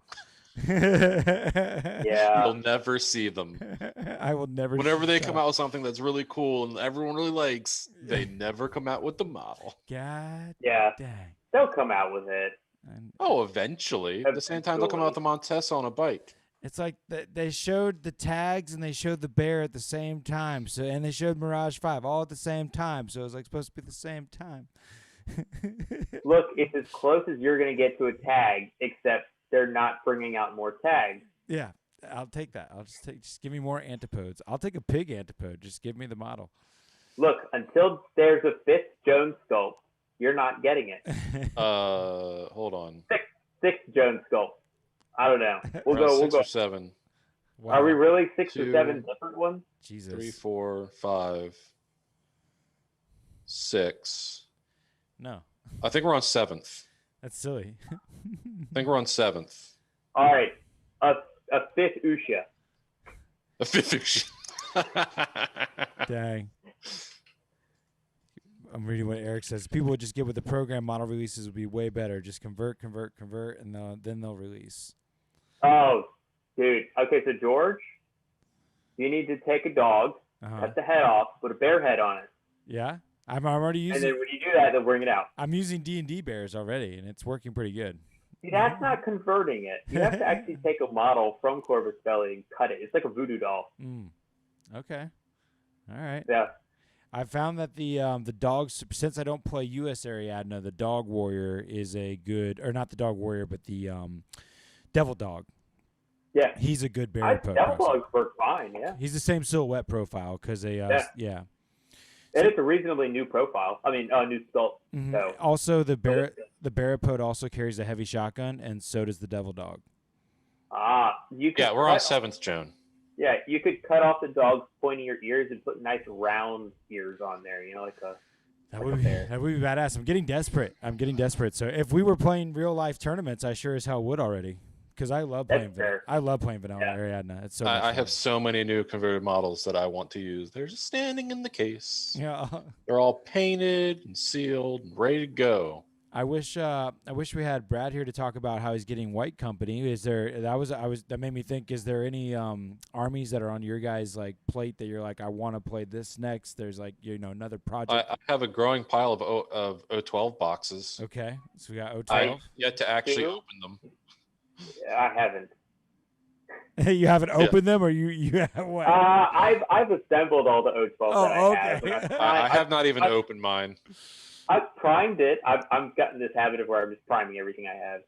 Yeah. You'll never see them. I will never. Whenever they come out with something that's really cool and everyone really likes, they never come out with the model. God. Yeah. Dang. They'll come out with it. Oh, eventually. At the same time, they'll come out with the Montesa on a bike. It's like they showed the tags and they showed the bear at the same time. So and they showed Mirage 5 all at the same time. So it was like supposed to be the same time. Look, it's as close as you're going to get to a tag, except they're not bringing out more tags. Yeah, I'll take that. Just give me more antipodes. I'll take a pig antipode. Just give me the model. Look, until there's a 5th Jones sculpt, you're not getting it. Hold on. Sixth Jones sculpt. I don't know. We'll go. 6 or 7. Wow. Are we really 6 2, or 7 different ones? Jesus. 3, 4, 5, 6. No, I think we're on 7th. that's silly. I think we're on 7th. All right. A 5th Usha. A 5th. Dang. I'm reading what Eric says. People would just get with the program. Model releases would be way better. Just convert, and then they'll release. Oh, dude. Okay, so George, you need to take a dog, cut the head off, put a bear head on it. Yeah, I'm already using. And then when you do that, they'll bring it out. I'm using D&D bears already, and it's working pretty good. See, that's not converting it. You have to actually take a model from Corvus Belli and cut it. It's like a voodoo doll. Okay. All right. Yeah. I found that the dogs, since I don't play U.S. Ariadna, the Dog Warrior is a good, or not the Dog Warrior, but the Devil Dog. Yeah. He's a good bear. Devil Dogs work fine, yeah. He's the same silhouette profile because they, yeah. And it's a reasonably new profile. I mean, new sculpt. Mm-hmm. So. Also, the Barapode also carries a heavy shotgun, and so does the Devil Dog. You could we're on 7th, Joan. Yeah, you could cut off the dog's pointy ears and put nice round ears on there. You know, like a. That would be badass. I'm getting desperate. So if we were playing real life tournaments, I sure as hell would already. Because I love playing. I love playing Vanilla Ariadna. It's so. I have so many new converted models that I want to use. They're just standing in the case. Yeah. They're all painted and sealed, and ready to go. I wish we had Brad here to talk about how he's getting White Company. That made me think, is there any armies that are on your guys' like plate that you're like, I want to play this next? There's like, another project. I have a growing pile of O12 boxes. Okay. So we got O12. I yet to actually open them. Yeah, I haven't. You haven't opened them, or you have what? I've assembled all the O12 that I have. I have not even opened mine. I've primed it. I've gotten this habit of where I'm just priming everything I have.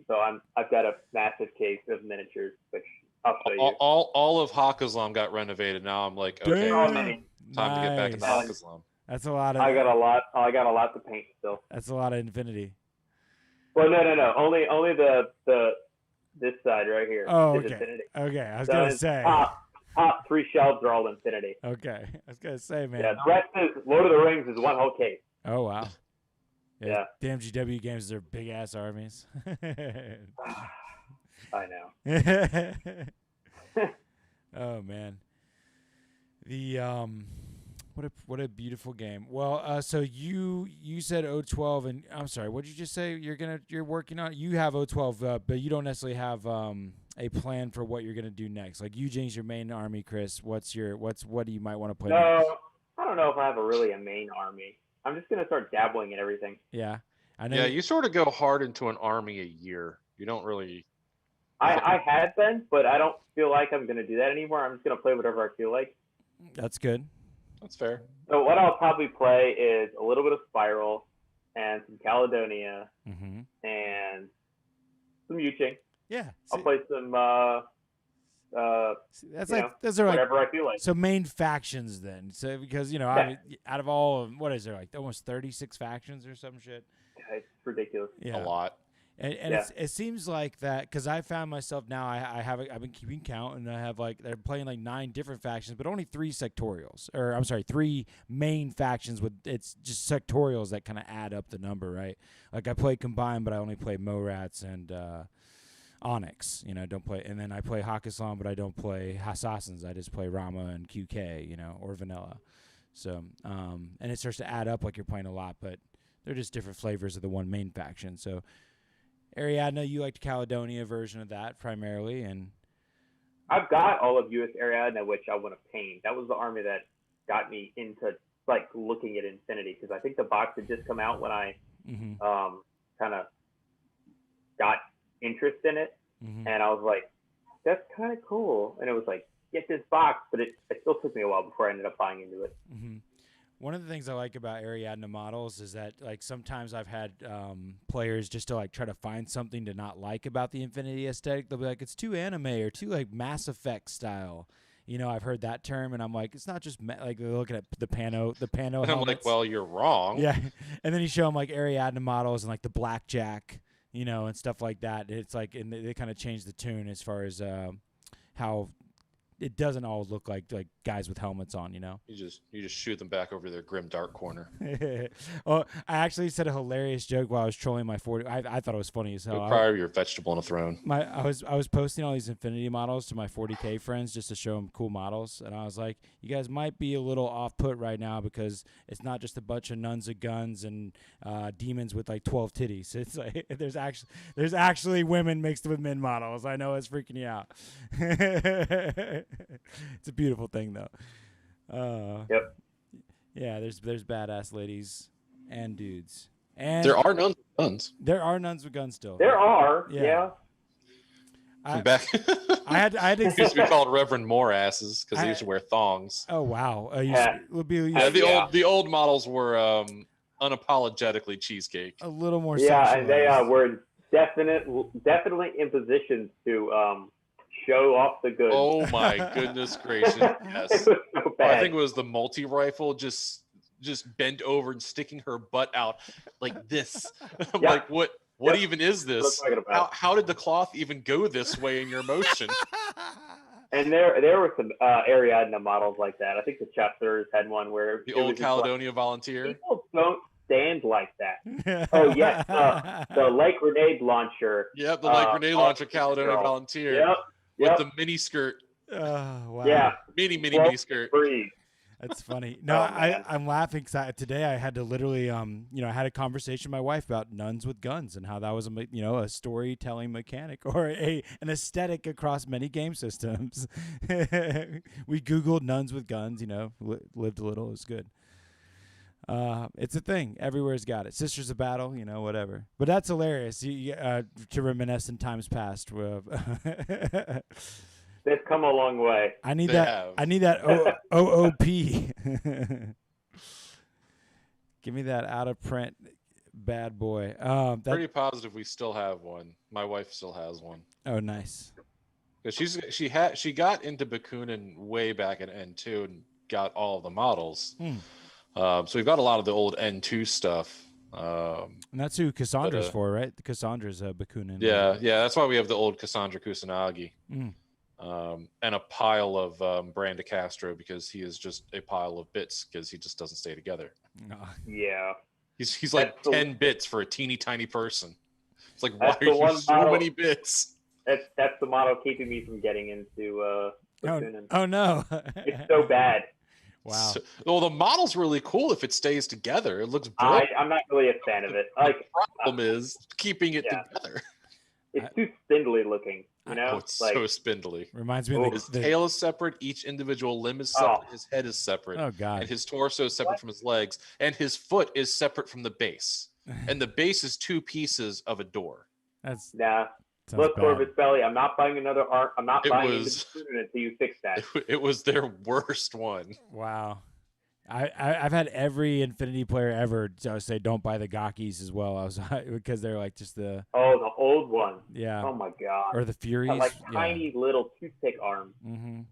So I've got a massive case of miniatures, which I'll show you. All of Hakazlam got renovated. Now I'm like, okay, time to get back into Hakazlam. That's a lot of. I got a lot to paint still. That's a lot of Infinity. Well, no. Only this side right here. Oh, is okay. Infinity. Okay, I was gonna say. Top 3 shelves are all Infinity. Okay, I was gonna say, man. Yeah, the rest is Lord of the Rings is one whole case. Oh wow. Yeah. Damn GW games, they're big ass armies. I know. Oh man. The what a beautiful game. Well, so you said O12, and I'm sorry, what did you just say? You're working on. You have O12, but you don't necessarily have a plan for what you're gonna do next. Like Eugene's your main army, Chris. What do you might want to play? No, next? I don't know if I have a main army. I'm just gonna start dabbling in everything. Yeah, I know. Yeah, you sort of go hard into an army a year. You don't really. I had been, but I don't feel like I'm gonna do that anymore. I'm just gonna play whatever I feel like. That's good. That's fair. So what I'll probably play is a little bit of Spiral and some Caledonia and some Yuching. Yeah. I'll play some those are whatever I feel like. So main factions then. So because I mean, out of all of, what is there, like almost 36 factions or some shit? Yeah, it's ridiculous. Yeah. A lot. And it seems like that because I found myself now I've been keeping count, and I have they're playing 9 different factions, but only 3 sectorials, or I'm sorry, 3 main factions with it's just sectorials that kind of add up the number, right? Like I play Combined, but I only play Morats and Onyx, don't play, and then I play Hakaslam, but I don't play Assassins. I just play Rama and QK, or Vanilla. So and it starts to add up like you're playing a lot, but they're just different flavors of the one main faction. So Ariadna, you liked Caledonia version of that primarily, and I've got all of US Ariadna, which I want to paint. That was the army that got me into looking at Infinity, because I think the box had just come out when I kind of got interest in it, and I was like, that's kind of cool. And it was like, get this box, but it still took me a while before I ended up buying into it. Mm-hmm. One of the things I like about Ariadne models is that like sometimes I've had players just to like try to find something to not like about the Infinity aesthetic. They'll be like, it's too anime or too like Mass Effect style. You know, I've heard that term, and I'm like, it's not just like they're looking at the pano And I'm helmets. like, well, you're wrong. Yeah, and then you show them like Ariadne models and like the blackjack, you know, and stuff like that. It's like, and they kind of change the tune as far as how it doesn't always look like guys with helmets on, you know. You just shoot them back over their grim dark corner. Well, I actually said a hilarious joke while I was trolling my 40. I thought it was funny as hell. Prior, your vegetable on a throne. I was posting all these Infinity models to my 40K friends just to show them cool models, and I was like, you guys might be a little off put right now because it's not just a bunch of nuns with guns and demons with like 12 titties. It's like there's actually women mixed with men models. I know it's freaking you out. It's a beautiful thing though. Yep. Yeah, there's badass ladies and dudes. And There are nuns with guns. There are nuns with guns still. There are, yeah. Back I had to used to be called Reverend More asses because they used to wear thongs. Oh wow. The old models were unapologetically cheesecake. A little more. Yeah, and they were definitely in position to show off the goods. Oh my goodness gracious! Yes, it was so bad. I think it was the multi-rifle just bent over and sticking her butt out like this. I'm like, what even is this? How did the cloth even go this way in your motion? And there were some Ariadne models like that. I think the chapters had one where the old Caledonia volunteer. People don't stand like that. Oh yes, the light grenade launcher. Yep, the light grenade launcher Caledonia volunteer. Yep. With the mini skirt. Wow. Yeah. Mini skirt. That's funny. No, I'm laughing because today I had to literally, I had a conversation with my wife about nuns with guns and how that was a storytelling mechanic or an aesthetic across many game systems. We Googled nuns with guns, lived a little. It was good. It's a thing. Everywhere's got it. Sisters of Battle, whatever. But that's hilarious. To reminisce in times past. They've come a long way. I need that OOP. Give me that out of print bad boy. Pretty positive we still have one. My wife still has one. Oh, nice. She got into Bakunin way back at N2 and got all the models. So we've got a lot of the old N2 stuff. And that's who Cassandra's for, right? The Cassandra's Bakunin. Yeah, that's why we have the old Cassandra Kusanagi. And a pile of Branda Castro because he is just a pile of bits because he just doesn't stay together. Yeah. He's like 10 bits for a teeny tiny person. It's like, why are you so many bits? That's the model keeping me from getting into Bakunin. Oh no. It's so bad. Wow. Well, the model's really cool if it stays together. It looks brilliant. I'm not really a fan of it. Like, the problem is keeping it together. It's too spindly looking, Oh, it's so spindly. Reminds me of his tail is separate, each individual limb is separate, his head is separate. Oh god. And his torso is separate from his legs, and his foot is separate from the base. And the base is two pieces of a door. That's Look, Corvus Belly, I'm not buying another art. I'm not buying into Bakunin until you fix that. It was their worst one. Wow. I've had every Infinity player ever say don't buy the Gakis as well. Because they're like just the old one. Yeah. Oh my god. Or the Furies. Like tiny little toothpick arms. Mm-hmm.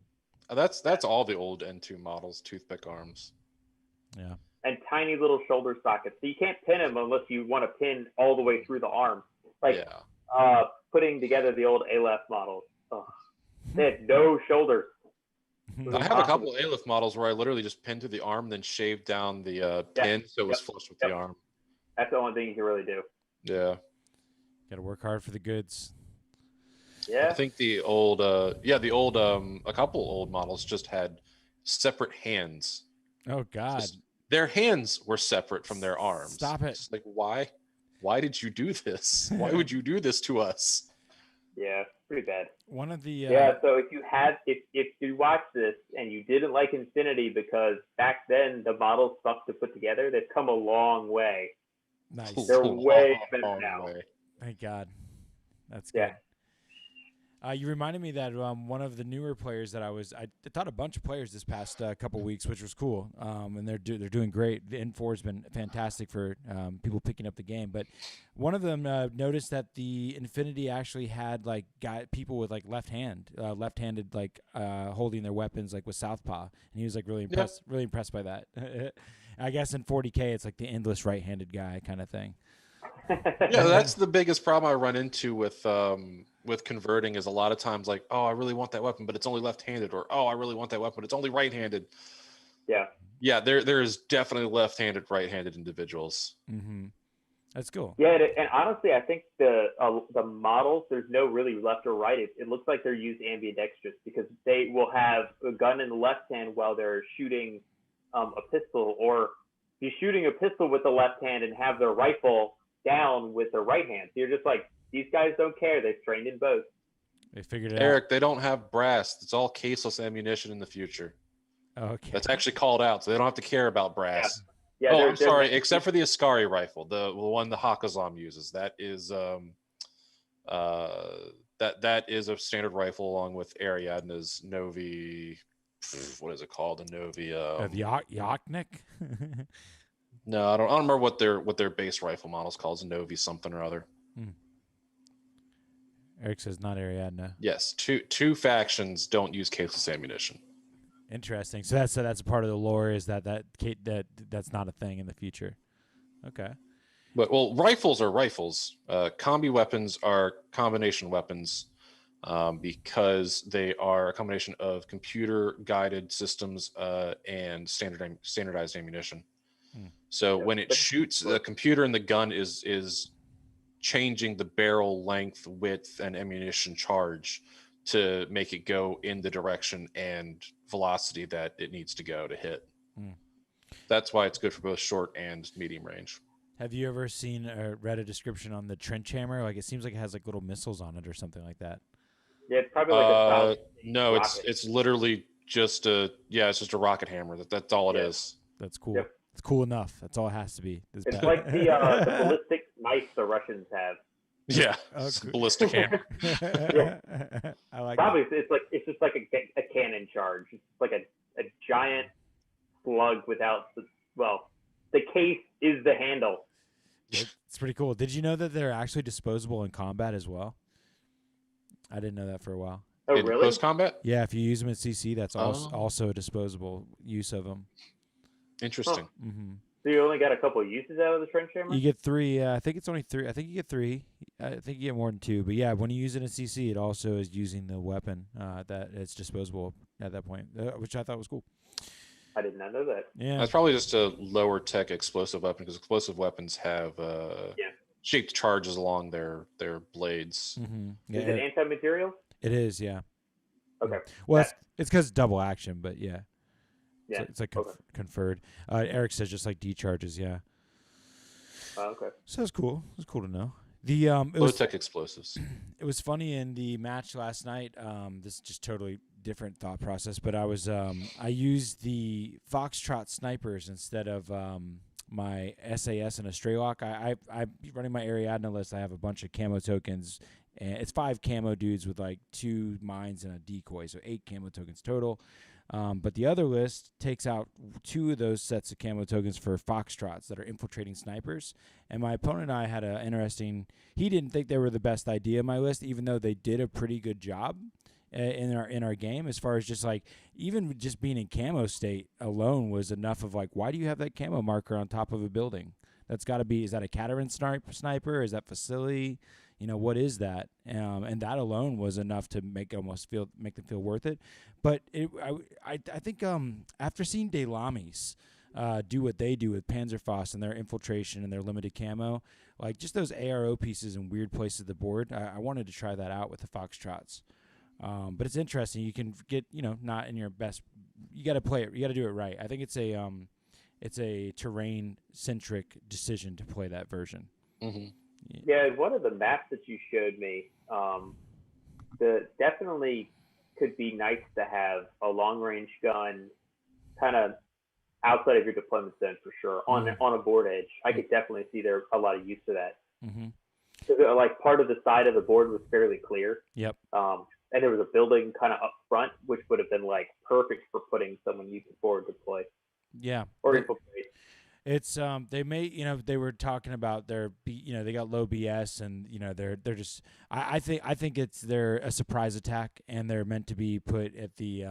That's all the old N2 models, toothpick arms. Yeah. And tiny little shoulder sockets. So you can't pin them unless you want to pin all the way through the arm. Putting together the old Aleph models. They had no shoulders. I have a couple of Aleph models where I literally just pinned to the arm, then shaved down the pin so it was flush with the arm. That's the only thing you can really do. Yeah. Got to work hard for the goods. Yeah. I think a couple old models just had separate hands. Oh God. Their hands were separate from their arms. Stop it. It's like, why? Why did you do this? Why would you do this to us? Yeah, pretty bad. One of the so if you watch this and you didn't like Infinity because back then the models sucked to put together, they've come a long way. Nice. They're way better now. Thank God. That's good. You reminded me that one of the newer players that I taught a bunch of players this past couple weeks, which was cool. And they're doing great. The N4 has been fantastic for people picking up the game. But one of them noticed that the Infinity actually had like people with like left-handed like holding their weapons like with southpaw, and he was like really impressed by that. I guess in 40K it's like the endless right-handed guy kind of thing. Yeah, that's the biggest problem I run into with converting is a lot of times like, oh, I really want that weapon, but it's only left-handed, or oh, I really want that weapon, but it's only right-handed. Yeah, there is definitely left-handed, right-handed individuals. Mm-hmm. That's cool. Yeah, and honestly, I think the models, there's no really left or right. It looks like they're used ambidextrous because they will have a gun in the left hand while they're shooting a pistol, or you're shooting a pistol with the left hand and have their rifle down with the right hand. So you're just like, these guys don't care. They've trained in both. They figured it out. Eric, they don't have brass. It's all caseless ammunition in the future. Okay. That's actually called out, so they don't have to care about brass. Yeah, I'm sorry. Except for the Ascari rifle, the one the Hakazam uses. That is that is a standard rifle along with Ariadne's Novi. What is it called? The Novi. The Yaknik. No, I don't remember what their base rifle model's called. It's a Novi something or other. Eric says not Ariadne. Yes, two factions don't use caseless ammunition. Interesting. So that's a part of the lore is that's not a thing in the future. Okay. But rifles are rifles. Combi weapons are combination weapons because they are a combination of computer guided systems and standardized ammunition. So when it shoots, the computer in the gun is changing the barrel length, width, and ammunition charge to make it go in the direction and velocity that it needs to go to hit. That's why it's good for both short and medium range. Have you ever seen or read a description on the trench hammer? Like it seems like it has like little missiles on it or something like that. Yeah, it's probably like no, rocket. It's literally just it's just a rocket hammer. That's all it is. That's cool. Yep. It's cool enough. That's all it has to be. It's like the ballistic knife the Russians have. Yeah, ballistic hammer. I like. Probably it's just like a cannon charge. It's like a giant slug without the case is the handle. It's pretty cool. Did you know that they're actually disposable in combat as well? I didn't know that for a while. Oh, really? Post combat? Yeah, if you use them in CC, that's also a disposable use of them. Interesting. Huh. Mm-hmm. So you only got a couple of uses out of the trench hammer? You get 3. I think it's only 3. I think you get 3. I think you get more than 2. But yeah, when you use it in CC, it also is using the weapon that it's disposable at that point, which I thought was cool. I did not know that. Yeah, that's probably just a lower tech explosive weapon because explosive weapons have shaped charges along their blades. Mm-hmm. Is it anti-material? It is, yeah. Okay. Well, it's because it's double action, but yeah. Yeah. It's like conferred. Eric says just like D charges, yeah. Okay. So it's cool. It's cool to know. Low tech explosives. It was funny in the match last night. This is just totally different thought process, but I used the Foxtrot snipers instead of my SAS and a Straylock. I running my Ariadne list. I have a bunch of camo tokens, and it's 5 camo dudes with like 2 mines and a decoy, so 8 camo tokens total. But the other list takes out 2 of those sets of camo tokens for Foxtrots that are infiltrating snipers. And my opponent and I had an interesting. He didn't think they were the best idea in my list, even though they did a pretty good job in our game. As far as just like even just being in camo state alone was enough of like, why do you have that camo marker on top of a building? That's got to be. Is that a Cateran sniper? Is that facility? What is that? And that alone was enough to make them feel worth it. But I think after seeing Delamis do what they do with Panzerfaust and their infiltration and their limited camo, like just those ARO pieces in weird places of the board, I wanted to try that out with the Foxtrots. But it's interesting. You can get not in your best. You got to play it. You got to do it right. I think it's a terrain centric decision to play that version. Mm-hmm. Yeah, one of the maps that you showed me, definitely could be nice to have a long range gun kind of outside of your deployment zone for sure on a board edge. I could definitely see there a lot of use for that. Mm-hmm. Like part of the side of the board was fairly clear. Yep. And there was a building kind of up front, which would have been like perfect for putting someone you could forward deploy. Yeah. Or infiltrate. It's they may they were talking about their they got low BS and they're just I think they're a surprise attack and they're meant to be put at the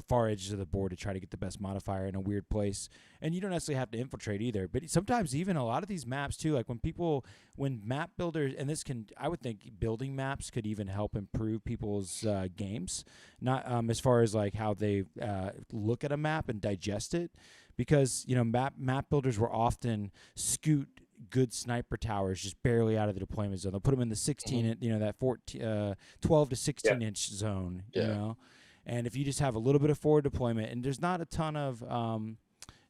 far edges of the board to try to get the best modifier in a weird place. And you don't necessarily have to infiltrate either. But sometimes even a lot of these maps too, like when map builders, and I would think building maps could even help improve people's games, not as far as like how they look at a map and digest it. Because map builders will often scoot good sniper towers just barely out of the deployment zone. They'll put them in the 16, that 12 to 16 inch zone. And if you just have a little bit of forward deployment, and there's not a ton of,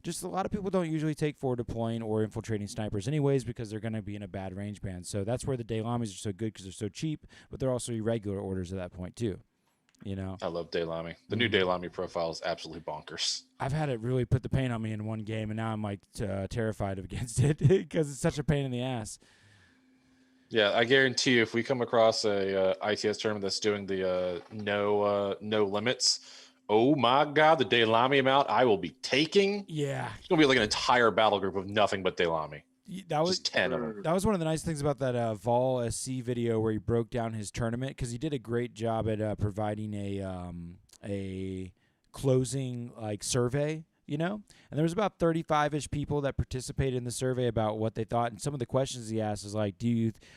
just a lot of people don't usually take forward deploying or infiltrating snipers anyways because they're going to be in a bad range band. So that's where the Daylamis are so good because they're so cheap, but they're also irregular orders at that point too. I love Daylami. The new Daylami profile is absolutely bonkers. I've had it really put the pain on me in one game, and now I'm like terrified against it because it's such a pain in the ass. Yeah, I guarantee you, if we come across a ITS tournament that's doing the no limits, oh my God, the Daylami amount I will be taking. Yeah, it's gonna be like an entire battle group of nothing but Daylami. That was just 10 of them. That was one of the nice things about that Vol SC video where he broke down his tournament because he did a great job at providing a closing like survey, and there was about 35-ish people that participated in the survey about what they thought, and some of the questions he asked is like,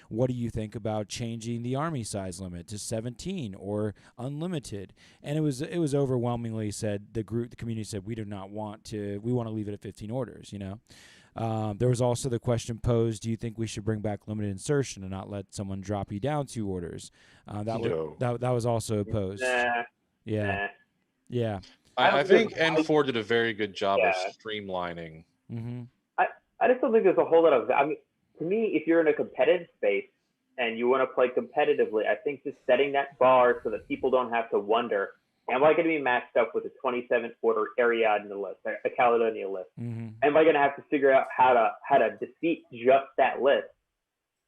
what do you think about changing the army size limit to 17 or unlimited? And it was overwhelmingly said the community said we want to leave it at 15 orders, There was also the question posed, do you think we should bring back limited insertion and not let someone drop you down 2 orders? That was also posed. Yeah. I think N4 did a very good job of streamlining. Mm-hmm. I just don't think there's a whole lot of, to me, if you're in a competitive space and you want to play competitively, I think just setting that bar so that people don't have to wonder, am I going to be matched up with a 27th order Ariadne list, a Caledonia list? Mm-hmm. Am I going to have to figure out how to defeat just that list,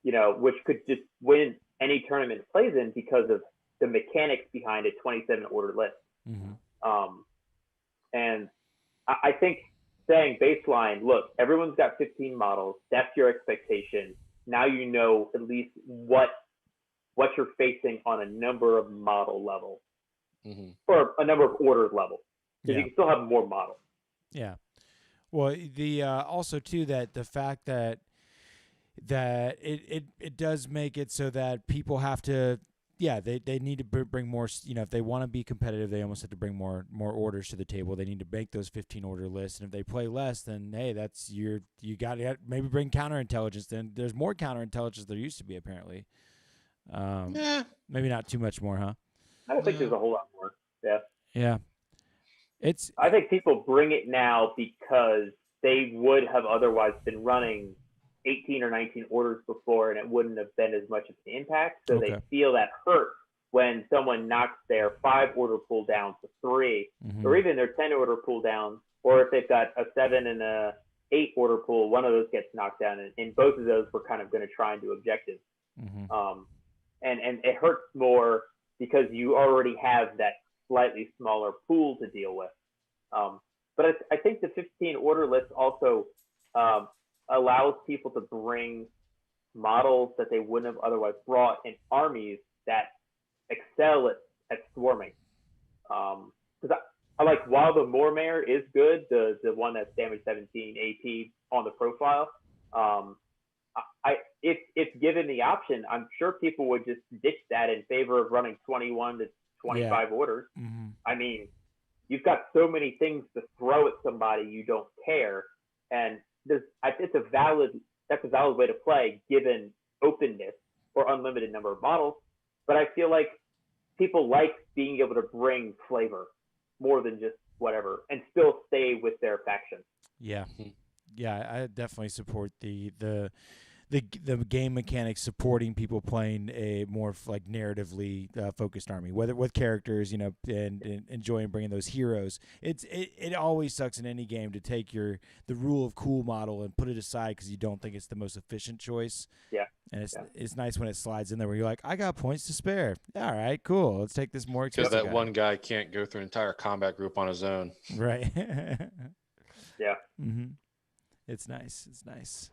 which could just win any tournament it plays in because of the mechanics behind a 27 order list. Mm-hmm. And I think saying baseline, look, everyone's got 15 models. That's your expectation. Now you know at least what you're facing on a number of model levels. Mm-hmm. Or a number of orders level, because you can still have more models. Yeah. Well, the also too that the fact that it does make it so that people have to, they need to bring more. If they want to be competitive, they almost have to bring more orders to the table. They need to make those 15 order lists, and if they play less, then hey, that's you got to maybe bring counterintelligence. Then there's more counterintelligence there used to be apparently. Maybe not too much more, huh? I don't think there's a whole lot more. Yeah. Yeah. I think people bring it now because they would have otherwise been running 18 or 19 orders before, and it wouldn't have been as much of an impact. So they feel that hurt when someone knocks their 5 order pull down to 3, or even their 10 order pull down, or if they've got a 7 and a 8 order pull, one of those gets knocked down, and both of those we're kind of going to try and do objectives. And it hurts more because you already have that slightly smaller pool to deal with. But I think the 15 order list also allows people to bring models that they wouldn't have otherwise brought in armies that excel at swarming. Because I like, while the Mormare is good, the one that's damage 17 AP on the profile, if given the option, I'm sure people would just ditch that in favor of running 21 to 25 orders. I mean, you've got so many things to throw at somebody, you don't care. And that's a valid way to play given openness or unlimited number of models. But I feel like people like being able to bring flavor more than just whatever and still stay with their faction. Yeah. I definitely support the game mechanics supporting people playing a more like narratively focused army, whether with characters, and enjoying bringing those heroes. It always sucks in any game to take the rule of cool model and put it aside because you don't think it's the most efficient choice. Yeah. And it's nice when it slides in there where you're like, I got points to spare. All right, cool. Let's take this more Because expensive that one guy can't go through an entire combat group on his own. Right. Yeah. Mm-hmm. It's nice. It's nice.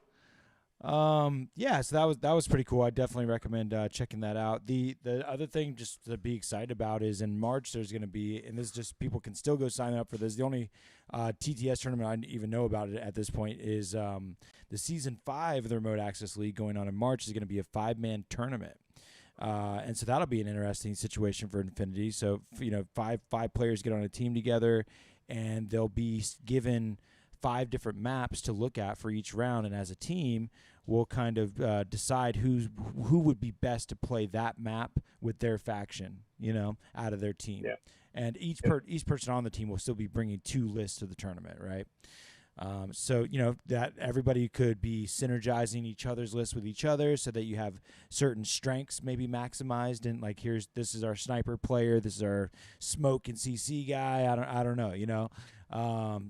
Yeah, so that was pretty cool. I definitely recommend checking that out. The other thing just to be excited about is in March there's going to be, and this is just people can still go sign up for this. The only TTS tournament I even know about it at this point is the season 5 of the Remote Access League going on in March is going to be a 5-man tournament. And so that'll be an interesting situation for Infinity. So, five players get on a team together, and they'll be given 5 different maps to look at for each round. And as a team, we'll kind of decide who would be best to play that map with their faction, out of their team. Yeah. And each person on the team will still be bringing 2 lists to the tournament, right? So, that everybody could be synergizing each other's lists with each other so that you have certain strengths maybe maximized. And like, this is our sniper player. This is our smoke and CC guy. I don't know,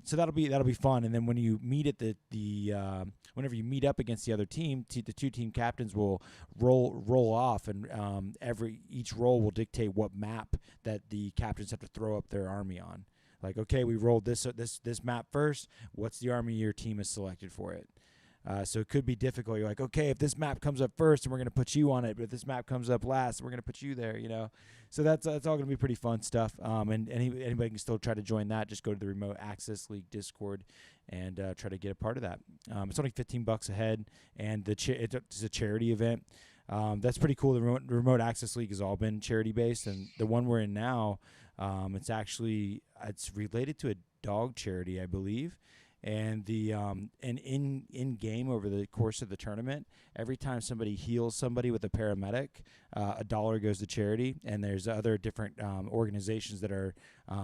so that'll be fun. And then when you meet at whenever you meet up against the other team, the 2 team captains will roll off, and each roll will dictate what map that the captains have to throw up their army on. Like, okay, we rolled this map first. What's the army your team has selected for it? So it could be difficult. You're like, okay, if this map comes up first, and we're going to put you on it, but if this map comes up last, we're going to put you there. So that's all going to be pretty fun stuff. And anybody can still try to join that. Just go to the Remote Access League Discord and try to get a part of that. It's only $15 a head, and it's a charity event. That's pretty cool. The Remote Access League has all been charity based, and the one we're in now, it's related to a dog charity, I believe. And in game over the course of the tournament, every time somebody heals somebody with a paramedic, $1 goes to charity. And there's other different organizations that are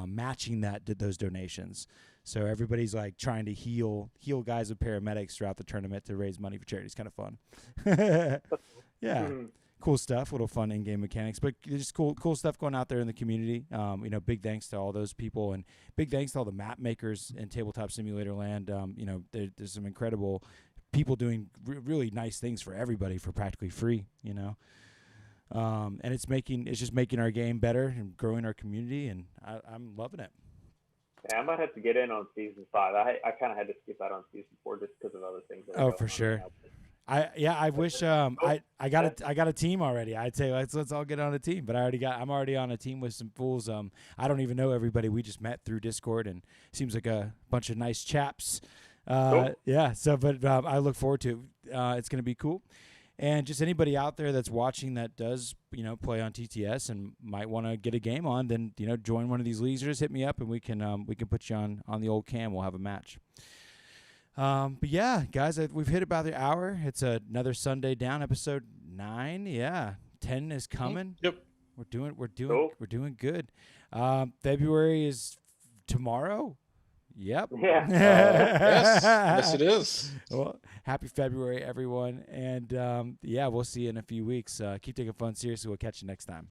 matching those donations. So everybody's like trying to heal guys with paramedics throughout the tournament to raise money for charity. It's kind of fun. Yeah. Mm-hmm. Cool stuff, little fun in-game mechanics, but just cool stuff going out there in the community. Big thanks to all those people, and big thanks to all the map makers in Tabletop Simulator Land. There's some incredible people doing really nice things for everybody for practically free. And it's just making our game better and growing our community, and I'm loving it. Yeah, I might have to get in on season 5. I kind of had to skip out on season 4 just because of other things. Oh, for sure. Now. I wish I got a team already. I'd say let's all get on a team, but I'm already on a team with some fools. I don't even know everybody. We just met through Discord, and seems like a bunch of nice chaps. Cool. Yeah. So, but I look forward to it. It's gonna be cool. And just anybody out there that's watching that does play on TTS and might want to get a game on, then join one of these leagues. Or just hit me up, and we can put you on the old cam. We'll have a match. But yeah, guys, we've hit about the hour. It's another Sunday Down, episode 9. Yeah, 10 is coming. Yep, we're doing good. February is tomorrow. Yep. Yeah. Yes, it is. Well, happy February, everyone, and we'll see you in a few weeks. Keep taking fun seriously. We'll catch you next time.